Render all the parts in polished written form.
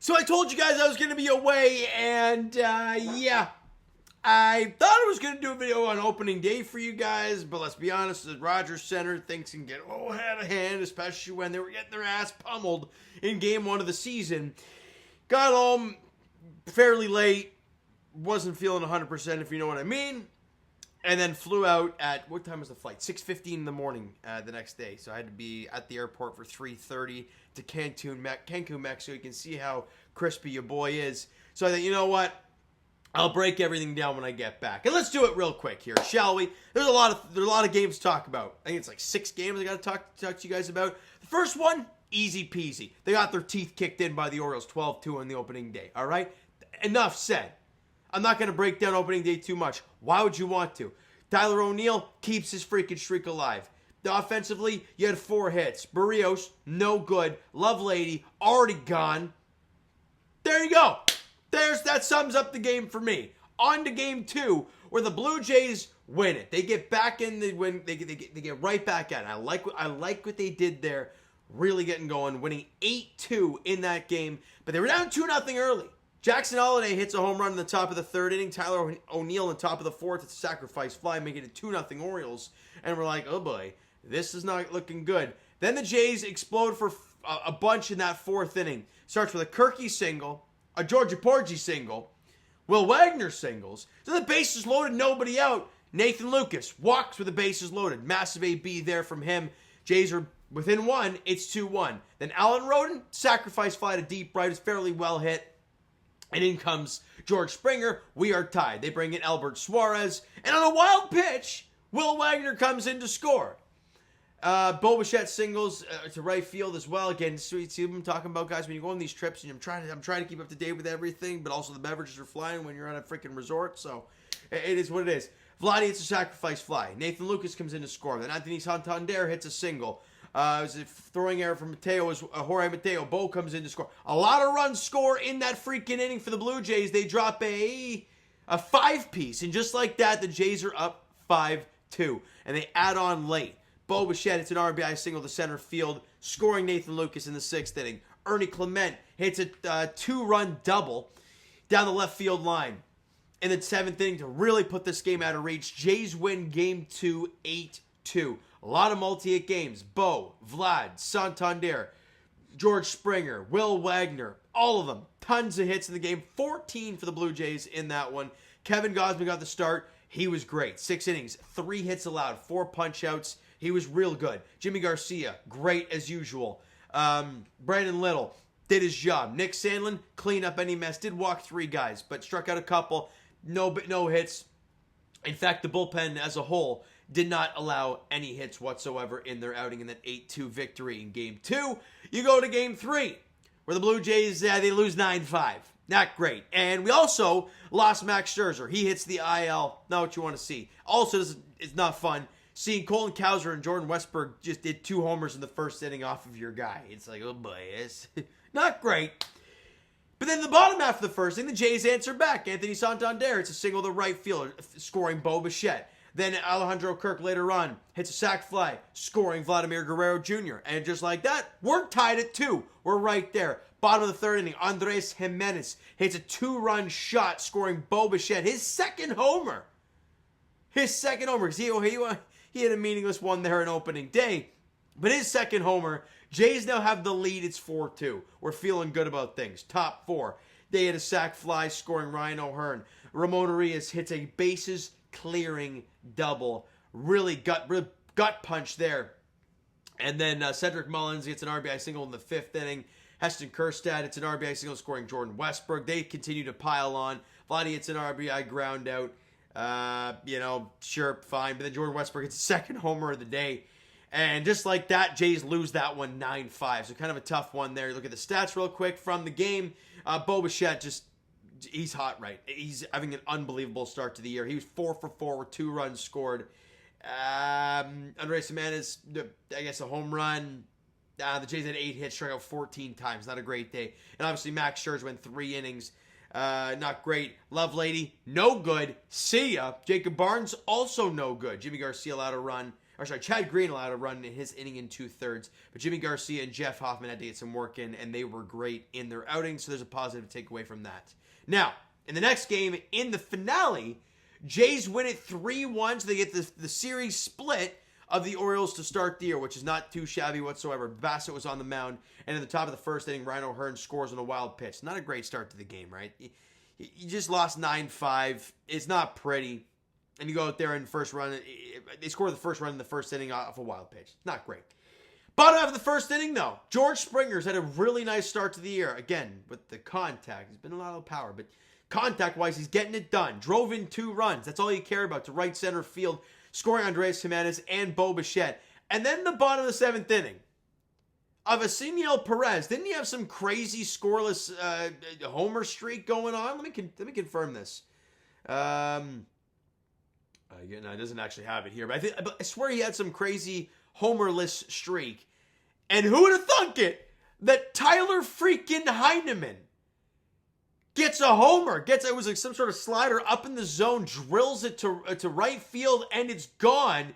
So I told you guys I was going to be away, and yeah, I thought I was going to do a video on opening day for you guys, but let's be honest, the Rogers Center things can get a little out of hand, especially when they were getting their ass pummeled in game 1 of the season. Got home fairly late, wasn't feeling 100% if you know what I mean, and then flew out at, what time was the flight? 6:15 in the morning the next day, so I had to be at the airport for 3:30 to Cancun, Mexico. You can see how crispy your boy is. So I thought, you know what? I'll break everything down when I get back. And let's do it real quick here, shall we? There's a lot of games to talk about. I think it's like 6 games I got to talk to you guys about. The first one, easy peasy. They got their teeth kicked in by the Orioles 12-2 on the opening day. All right? Enough said. I'm not going to break down opening day too much. Why would you want to? Tyler O'Neill keeps his freaking streak alive. Offensively, you had 4 hits. Barrios, no good. Lovelady, already gone. There you go. That sums up the game for me. On to game 2, where the Blue Jays win it. They get back in the win. They get right back at it. I like what they did there. Really getting going, winning 8-2 in that game. But they were down 2-0 early. Jackson Holliday hits a home run in the top of the 3rd inning. Tyler O'Neill in the top of the 4th. It's a sacrifice fly, making it 2-0 Orioles. And we're like, oh boy, this is not looking good. Then the Jays explode for a bunch in that 4th inning. Starts with a Kirky single, a Georgia Porgy single, Will Wagner singles. So the bases loaded, nobody out. Nathan Lucas walks with the bases loaded. Massive AB there from him. Jays are within 1. It's 2-1. Then Alan Roden, sacrifice fly to deep right. It's fairly well hit. And in comes George Springer. We are tied. They bring in Albert Suarez. And on a wild pitch, Will Wagner comes in to score. Bo Bichette singles to right field as well. Again, see what I'm talking about, guys. When you go on these trips, and I'm trying to keep up to date with everything, but also the beverages are flying when you're on a freaking resort. So it is what it is. Vladdy hits a sacrifice fly. Nathan Lucas comes in to score. Then Anthony Santander hits a single. It was a throwing error from Mateo. As Jorge Mateo. Bo comes in to score. A lot of runs score in that freaking inning for the Blue Jays. They drop a 5-piece. And just like that, the Jays are up 5-2. And they add on late. Bo Bichette hits an RBI single to center field, scoring Nathan Lucas in the 6th inning. Ernie Clement hits a 2-run double down the left field line in the 7th inning to really put this game out of reach. Jays win game 2, 8-2. A lot of multi-hit games. Bo, Vlad, Santander, George Springer, Will Wagner, all of them. Tons of hits in the game. 14 for the Blue Jays in that one. Kevin Gausman got the start. He was great. 6 innings, 3 hits allowed, 4 punch-outs. He was real good. Jimmy Garcia, great as usual. Brandon Little did his job. Nick Sandlin, clean up any mess. Did walk 3 guys, but struck out a couple. No hits. In fact, the bullpen as a whole did not allow any hits whatsoever in their outing in that 8-2 victory in Game 2. You go to Game 3, where the Blue Jays, they lose 9-5. Not great. And we also lost Max Scherzer. He hits the IL. Not what you want to see. Also, it's not fun seeing Colin Cowser and Jordan Westberg just did 2 homers in the 1st inning off of your guy. It's like, oh boy, it's not great. But then the bottom half of the 1st inning, the Jays answer back. Anthony Santander hits a single to right field, scoring Bo Bichette. Then Alejandro Kirk later on hits a sac fly, scoring Vladimir Guerrero Jr. And just like that, we're tied at 2. We're right there. Bottom of the 3rd inning, Andres Jimenez hits a 2-run shot, scoring Bo Bichette. His second homer. Because he had a meaningless one there in opening day. But his second homer, Jays now have the lead. It's 4-2. We're feeling good about things. Top 4. They had a sac fly, scoring Ryan O'Hearn. Ramon Arias hits a bases clearing double. Really gut punch there. And then Cedric Mullins gets an RBI single in the 5th inning. Heston Kjerstad hits an RBI single, scoring Jordan Westberg. They continue to pile on. Vladdy hits an RBI ground out. Sure, fine. But then Jordan Westberg hits a 2nd homer of the day. And just like that, Jays lose that one 9-5. So kind of a tough one there. Look at the stats real quick from the game. Bo Bichette he's hot right. He's having an unbelievable start to the year. He was 4 for 4 with 2 runs scored. Andres Jimenez, I guess a home run. The Jays had 8 hits, struck out 14 times. Not a great day. And obviously Max Scherzer went 3 innings. Not great. Lovelady, no good. See ya. Jacob Barnes, also no good. Jimmy Garcia allowed a run. Chad Green allowed a run in his inning in 2/3, but Jimmy Garcia and Jeff Hoffman had to get some work in, and they were great in their outing, so there's a positive takeaway from that. Now, in the next game, in the finale, Jays win it 3-1, so they get the series split of the Orioles to start the year, which is not too shabby whatsoever. Bassett was on the mound, and in the top of the first inning, Rhino Hearn scores on a wild pitch. Not a great start to the game, right? You just lost 9-5. It's not pretty. And you go out there in the first run. They score the first run in the first inning off a wild pitch. Not great. Bottom half of the first inning, though, George Springer's had a really nice start to the year. Again, with the contact. There's been a lot of power, but contact-wise, he's getting it done. Drove in 2 runs. That's all you care about, to right center field, scoring Andres Jimenez and Bo Bichette. And then the bottom of the 7th inning, of Yasniel Perez. Didn't he have some crazy scoreless homer streak going on? Let me confirm this. Again, it doesn't actually have it here, but I swear he had some crazy homerless streak. And who would have thunk it that Tyler freaking Heineman gets a homer? It was like some sort of slider up in the zone, drills it to right field, and it's gone.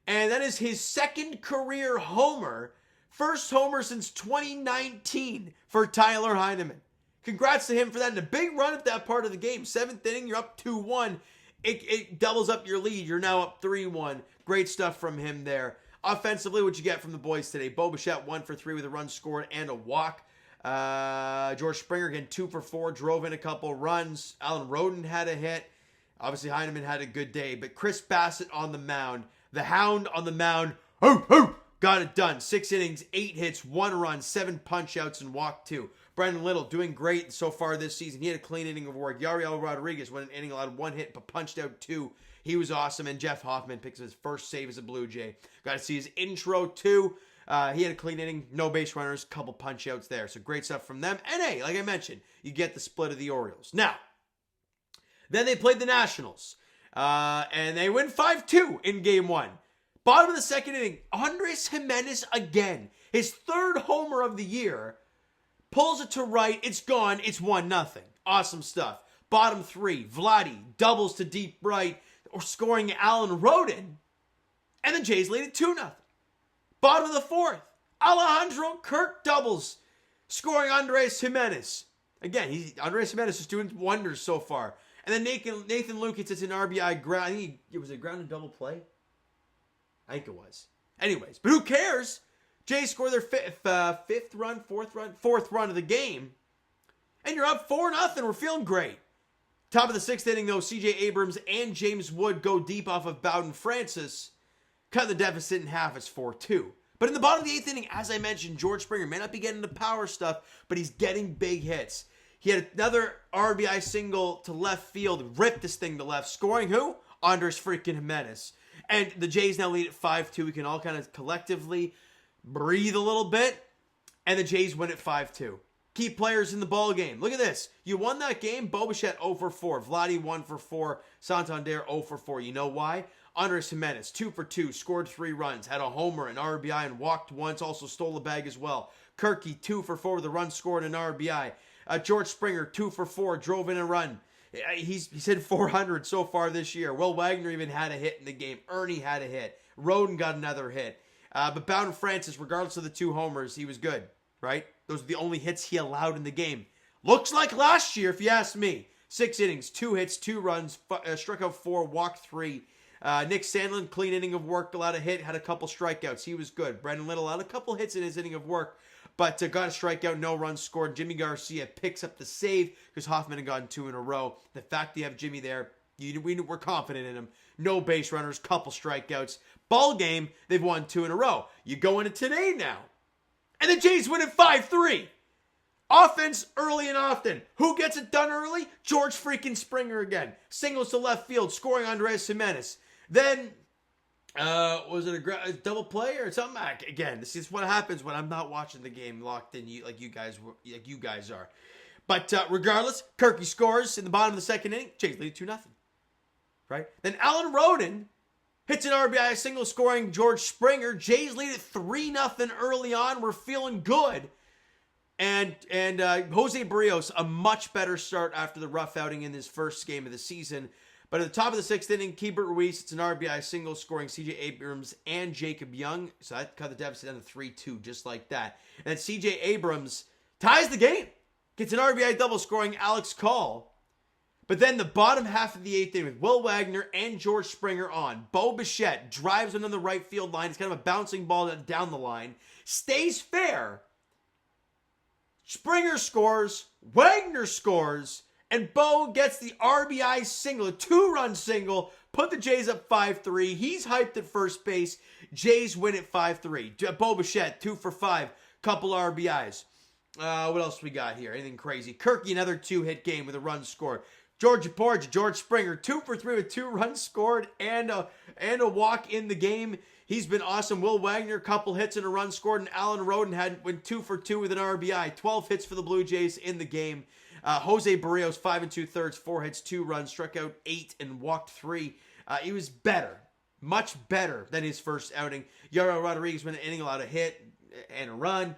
And that is his second career homer. First homer since 2019 for Tyler Heineman. Congrats to him for that. And a big run at that part of the game. 7th inning, you're up 2-1. It doubles up your lead. You're now up 3-1. Great stuff from him there. Offensively, what you get from the boys today? Bo Bichette 1 for 3 with a run scored and a walk. George Springer again 2 for 4, drove in a couple runs. Alan Roden had a hit. Obviously, Heineman had a good day. But Chris Bassett on the mound. The Hound on the mound. Got it done. 6 innings, 8 hits, 1 run, 7 punch-outs, and walk 2. Brandon Little doing great so far this season. He had a clean inning of work. Yariel Rodriguez went an inning, allowed 1 hit, but punched out 2. He was awesome. And Jeff Hoffman picks his first save as a Blue Jay. Got to see his intro, too. He had a clean inning, no base runners, couple punch-outs there. So great stuff from them. And hey, like I mentioned, you get the split of the Orioles. Now, then they played the Nationals. And they win 5-2 in Game 1. Bottom of the 2nd inning, Andres Jimenez again. His 3rd homer of the year. Pulls it to right. It's gone. It's 1-0. Awesome stuff. Bottom 3, Vladdy doubles to deep right, or scoring Alan Roden. And the Jays lead it 2-0. Bottom of the 4th, Alejandro Kirk doubles, scoring Andres Jimenez. Again, Andres Jimenez is doing wonders so far. And then Nathan Lucas hits an RBI ground. I think it was a ground and double play. I think it was. Anyways, but who cares? Jays score their fourth run of the game. And you're up 4-0. We're feeling great. Top of the 6th inning, though, C.J. Abrams and James Wood go deep off of Bowden Francis. Cut the deficit in half. It's 4-2. But in the bottom of the 8th inning, as I mentioned, George Springer may not be getting the power stuff, but he's getting big hits. He had another RBI single to left field, ripped this thing to left, scoring who? Andres freaking Jimenez. And the Jays now lead at 5-2. We can all kind of collectively breathe a little bit. And the Jays win at 5-2. Key players in the ball game. Look at this. You won that game. Bo Bichette 0 for 4. Vladdy 1 for 4. Santander 0 for 4. You know why? Andres Jimenez 2 for 2. Scored 3 runs. Had a homer, an RBI, and walked once. Also stole a bag as well. Kirky 2 for 4 with a run scored and an RBI. George Springer 2 for 4. Drove in a run. He's hit 400 so far this year. Will Wagner even had a hit in the game. Ernie had a hit. Roden got another hit. But Bowden Francis, regardless of the 2 homers, he was good, right? Those are the only hits he allowed in the game. Looks like last year, if you ask me. 6 innings, 2 hits, 2 runs, struck out 4, walked 3. Nick Sandlin, clean inning of work, allowed a hit, had a couple strikeouts. He was good. Brandon Little had a couple hits in his inning of work, but got a strikeout, no runs scored. Jimmy Garcia picks up the save because Hoffman had gotten 2 in a row. The fact you have Jimmy there, we're confident in him. No base runners, couple strikeouts. Ball game, they've won 2 in a row. You go into today now, and the Jays win at 5-3. Offense early and often. Who gets it done early? George freaking Springer again. Singles to left field, scoring Andres Jimenez. Then, was it a double play or something? Again, this is what happens when I'm not watching the game locked in like you guys are. But regardless, Kirky scores in the bottom of the 2nd inning. Jays lead 2-0. Right? Then Alan Roden hits an RBI single, scoring George Springer. Jays lead at 3-0 early on. We're feeling good. And Jose Barrios, a much better start after the rough outing in his first game of the season. But at the top of the 6th inning, Keibert Ruiz, it's an RBI single, scoring C.J. Abrams and Jacob Young. So that cut the deficit down to 3-2, just like that. And then C.J. Abrams ties the game. Gets an RBI double, scoring Alex Call. But then the bottom half of the 8th inning with Will Wagner and George Springer on. Bo Bichette drives one on the right field line. It's kind of a bouncing ball down the line. Stays fair. Springer scores. Wagner scores. And Bo gets the RBI single, a 2-run single. Put the Jays up 5-3. He's hyped at first base. Jays win at 5-3. Bo Bichette, 2 for 5. Couple RBIs. What else we got here? Anything crazy? Kirky, another 2-hit game with a run scored. George Springer, 2 for 3 with 2 runs scored and a walk in the game. He's been awesome. Will Wagner, couple hits and a run scored, and Alan Roden went 2 for 2 with an RBI. 12 hits for the Blue Jays in the game. Jose Barrios, 5 2/3, 4 hits, 2 runs, struck out 8 and walked 3. He was better, much better than his first outing. Yaro Rodriguez went an inning, allowed a hit and a run.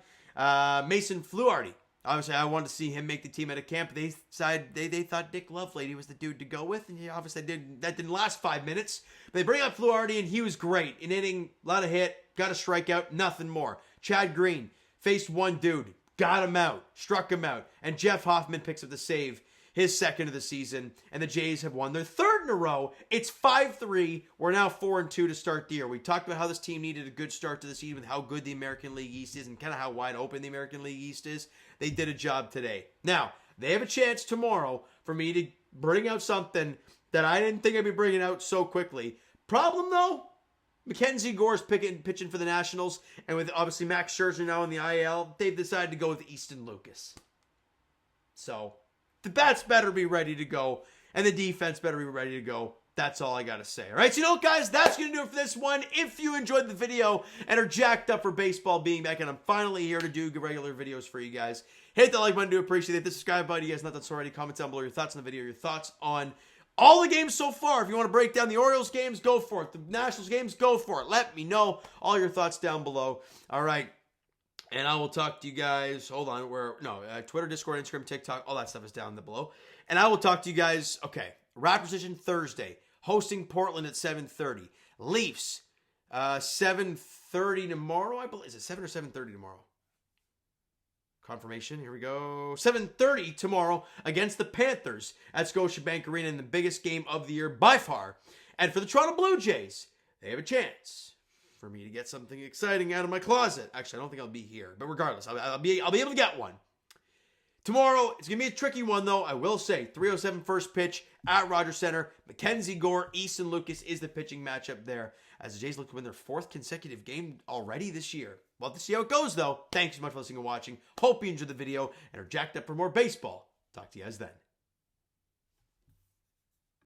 Mason Fluharty. Obviously, I wanted to see him make the team at a camp. They decided they thought Dick Lovelady was the dude to go with, and obviously that didn't last 5 minutes. But they bring up Fluharty, and he was great. An inning, a lot of hit, got a strikeout, nothing more. Chad Green faced one dude, got him out, struck him out, and Jeff Hoffman picks up the save, his second of the season, and the Jays have won their 3rd in a row. It's 5-3. We're now 4-2 to start the year. We talked about how this team needed a good start to the season with how good the American League East is and kind of how wide open the American League East is. They did a job today. Now, they have a chance tomorrow for me to bring out something that I didn't think I'd be bringing out so quickly. Problem, though, Mackenzie Gore's pitching for the Nationals, and with obviously Max Scherzer now in the IL, they've decided to go with Easton Lucas. So the bats better be ready to go, and the defense better be ready to go. That's all I got to say. All right, so you know what, guys? That's going to do it for this one. If you enjoyed the video and are jacked up for baseball being back, and I'm finally here to do regular videos for you guys, hit the like button. Do appreciate it. The subscribe button. You guys not done so already. Comment down below your thoughts on the video, your thoughts on all the games so far. If you want to break down the Orioles games, go for it. The Nationals games, go for it. Let me know all your thoughts down below. All right. And I will talk to you guys. Hold on. Twitter, Discord, Instagram, TikTok, all that stuff is down below. And I will talk to you guys. Okay. Raptors Edition Thursday. Hosting Portland at 7:30. Leafs, 7:30 tomorrow, I believe. Is it 7 or 7:30 tomorrow? Confirmation. Here we go. 7:30 tomorrow against the Panthers at Scotiabank Arena in the biggest game of the year by far. And for the Toronto Blue Jays, they have a chance for me to get something exciting out of my closet. Actually, I don't think I'll be here, but regardless, I'll be able to get one. Tomorrow, it's going to be a tricky one, though. I will say, 3:07 first pitch at Rogers Center. Mackenzie Gore, Easton Lucas is the pitching matchup there, as the Jays look to win their 4th consecutive game already this year. We'll have to see how it goes, though. Thanks so much for listening and watching. Hope you enjoyed the video and are jacked up for more baseball. Talk to you guys then.